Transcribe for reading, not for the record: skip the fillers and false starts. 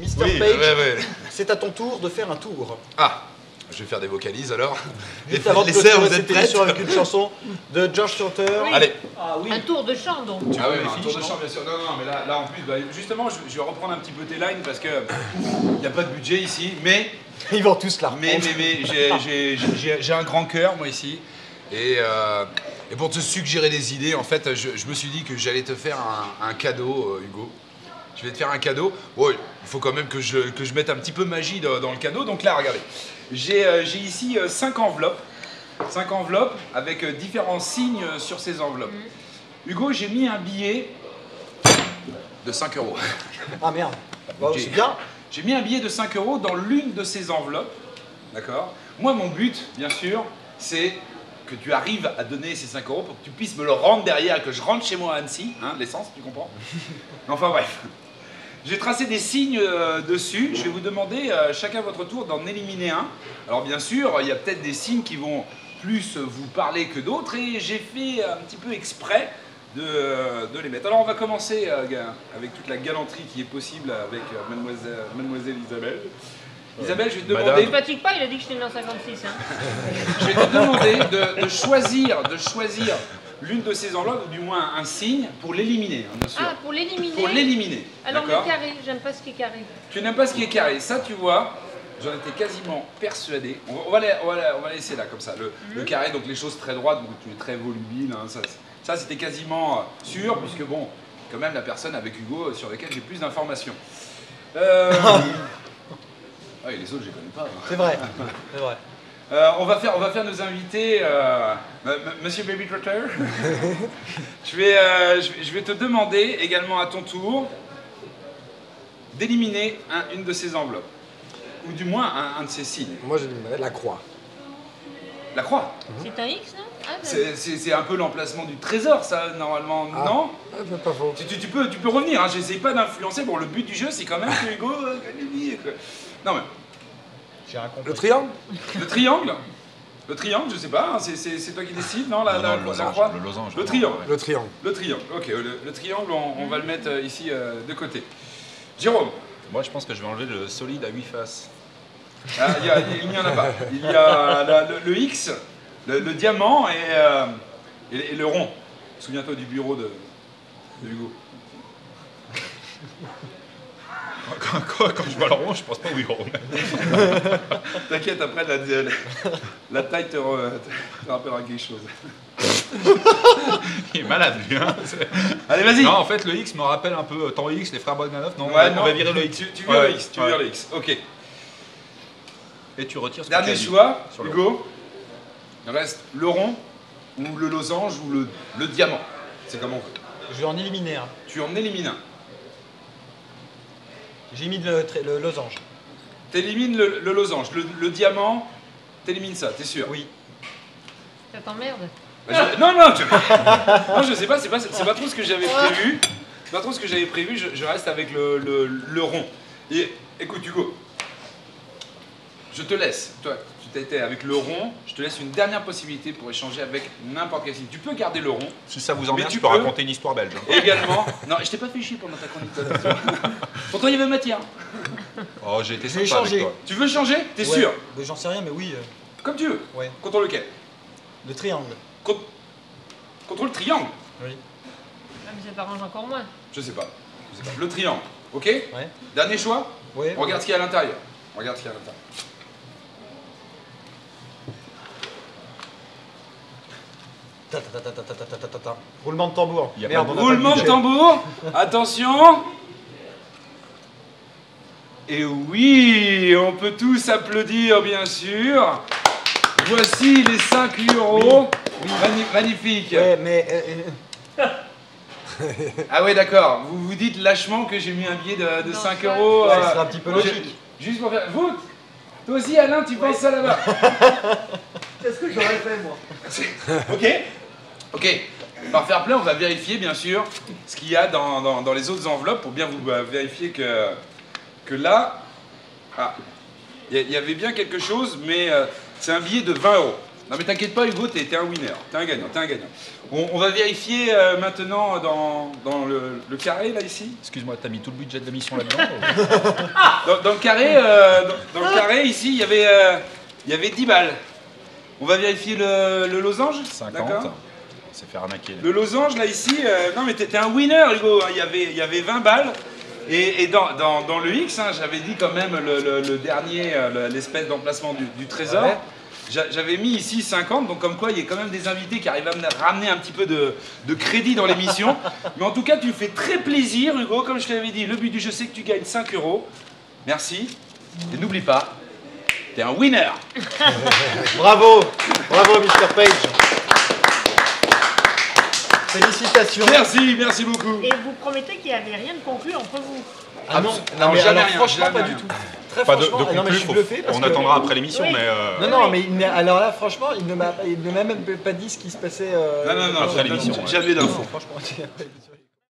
Mr. Page, c'est à ton tour de faire un tour. Ah, je vais faire des vocalises alors. Juste avant de sœurs, clôturer vous êtes cette prêtes? émission avec une chanson de George Sauter. Oui. Allez. Ah oui. Un tour de chant donc. Ah oui, un tour de chant bien sûr. Non, mais là en plus, bah, justement, je vais reprendre un petit peu tes lines parce que il n'y a pas de budget ici, mais Ils vont tous là. mais j'ai un grand cœur moi ici. Et pour te suggérer des idées, en fait, je me suis dit que j'allais te faire un cadeau, Hugo. Je vais te faire un cadeau. Oh, il faut quand même que je mette un petit peu de magie dans le cadeau. Donc là, regardez. J'ai ici 5 enveloppes. 5 enveloppes avec différents signes sur ces enveloppes. Hugo, j'ai mis un billet de 5 euros. Ah merde. Bon, c'est bien. J'ai mis un billet de 5 euros dans l'une de ces enveloppes. D'accord? Moi, mon but, bien sûr, c'est que tu arrives à donner ces 5 euros pour que tu puisses me le rendre derrière, que je rentre chez moi à Annecy, hein, l'essence, tu comprends? Enfin bref. J'ai tracé des signes dessus. Je vais vous demander chacun à votre tour d'en éliminer un. Alors bien sûr, il y a peut-être des signes qui vont plus vous parler que d'autres et j'ai fait un petit peu exprès de les mettre. Alors on va commencer avec toute la galanterie qui est possible avec mademoiselle Isabelle. Isabelle, je vais te demander... Ne fatigue pas, il a dit que j'étais né en 56. Hein. Je vais te demander de choisir l'une de ces enveloppes, ou du moins un signe, pour l'éliminer, hein, bien sûr. Ah, pour l'éliminer. Pour l'éliminer. Alors le d'accord? carré, j'aime pas ce qui est carré. Tu n'aimes pas ce qui est carré. Ça, tu vois, j'en étais quasiment persuadé. On va laisser là, comme ça. Le carré, donc les choses très droites, donc tu es très volubile. Hein, ça c'était quasiment sûr, puisque bon, quand même la personne avec Hugo sur laquelle j'ai plus d'informations. Ah oui, les autres, je les connais pas. Hein. C'est vrai. C'est vrai. On va faire nos invités, Monsieur Baby Trotter. je vais te demander également à ton tour d'éliminer une de ces enveloppes, ou du moins un de ces signes. Moi, j'ai la croix. La croix. C'est un X, non? Ah, C'est un peu l'emplacement du trésor, ça, normalement, Ah. non? Ah, c'est pas faux. Tu peux revenir, hein, j'essaye pas d'influencer. Bon, le but du jeu, c'est quand même que Hugo gagne. Non mais... Le triangle? Le triangle? Le triangle, je sais pas, hein, c'est toi qui décides, non? La croix? Le losange. Le triangle. Le triangle. Le triangle, ok, le triangle, on va le mettre ici de côté. Jérôme? Moi, je pense que je vais enlever le solide à 8 faces. Ah, il n'y en a pas. Il y a le X, le diamant et le rond. Souviens-toi du bureau de Hugo. Quand je vois le rond, je pense pas au bureau. T'inquiète, après la taille te rappellera quelque chose. Il est malade, lui. Hein. Allez, vas-y. Non, en fait, le X me rappelle un peu Temps X, les frères Bogdanov. Non, Ouais, on va virer le X. Tu vires le X, tu vires le X. Ok. Et tu retires ce Dernier que tu as dit choix, sur le Hugo. Il reste le rond, ou le losange, ou le diamant. C'est comme on veut. Je vais en éliminer un. Tu en élimines un. J'ai mis le losange. T'élimines le losange. Le diamant, t'élimines ça, t'es sûr? Oui. Ça t'emmerde? Non, je sais pas, c'est pas trop ce que j'avais prévu. C'est pas trop ce que j'avais prévu, je reste avec le rond. Et écoute, Hugo, je te laisse. Toi, tu t'étais avec le rond, je te laisse une dernière possibilité pour échanger avec n'importe quel signe. Tu peux garder le rond. Si ça vous Mais emmerde, tu je peux peux. raconter une histoire belge. Également. Non, je t'ai pas fait chier pendant ta chronique. Pourtant, il y avait matière. Oh, j'ai été Je vais sympa avec changer. toi. Tu veux changer? T'es Ouais. sûr? Mais j'en sais rien, mais oui. Comme tu veux. Ouais. Contre lequel? Le triangle. Contre le triangle? Oui. Ah, mais ça t'arrange encore moins. Je sais pas. Le triangle. Ok? Ouais. Dernier choix? Ouais. Regarde ce qu'il y a à l'intérieur. Regarde ce qu'il y a à l'intérieur. Ta, ta, ta, ta, ta, ta, ta, ta, ta, ta. Roulement de tambour. Y a Merde, pas de on a Roulement pas de budget. tambour. Attention. Et oui, on peut tous applaudir, bien sûr. Voici les 5 euros. Magnifique. Ouais, mais Ah ouais, d'accord. Vous vous dites lâchement que j'ai mis un billet de Non, 5 ça, euros. ça serait un petit peu logique. Juste pour faire... Vous, toi aussi, Alain, tu penses ça là-bas? c'est ce que j'aurais fait, moi. Ok. Ok. Par fair play, on va vérifier, bien sûr, ce qu'il y a dans les autres enveloppes pour bien vous vérifier que là... Ah, il y avait bien quelque chose, mais c'est un billet de 20 euros. Non mais t'inquiète pas Hugo, t'es un winner, t'es un gagnant, t'es un gagnant. On va vérifier maintenant dans le carré là ici. Excuse-moi, t'as mis tout le budget de l'émission là-dedans Dans le carré, dans le carré ici, il y avait 10 balles. On va vérifier le losange. 50. D'accord. On s'est fait arnaquer. Là. Le losange là ici, non mais t'es un winner Hugo, hein. Il y avait 20 balles. Et dans le X, hein, j'avais dit quand même le dernier, l'espèce d'emplacement du trésor. Ouais. J'avais mis ici 50, donc comme quoi il y a quand même des invités qui arrivent à me ramener un petit peu de crédit dans l'émission. Mais en tout cas, tu me fais très plaisir, Hugo. Comme je t'avais dit, le but du jeu, c'est que tu gagnes 5 €. Merci. Et n'oublie pas, t'es un winner. Bravo, bravo Mr Page. Félicitations. Merci beaucoup. Et vous promettez qu'il n'y avait rien de conclu entre vous. Ah non, Non, mais jamais alors, rien, franchement jamais pas rien. du tout. Très Pas de franchement, non mais je suis conclu, bluffé parce on que... attendra après l'émission, Oui. mais... Non, mais alors là, franchement, il ne m'a même pas dit ce qui se passait. Non, Après l'émission, jamais d'infos. Franchement,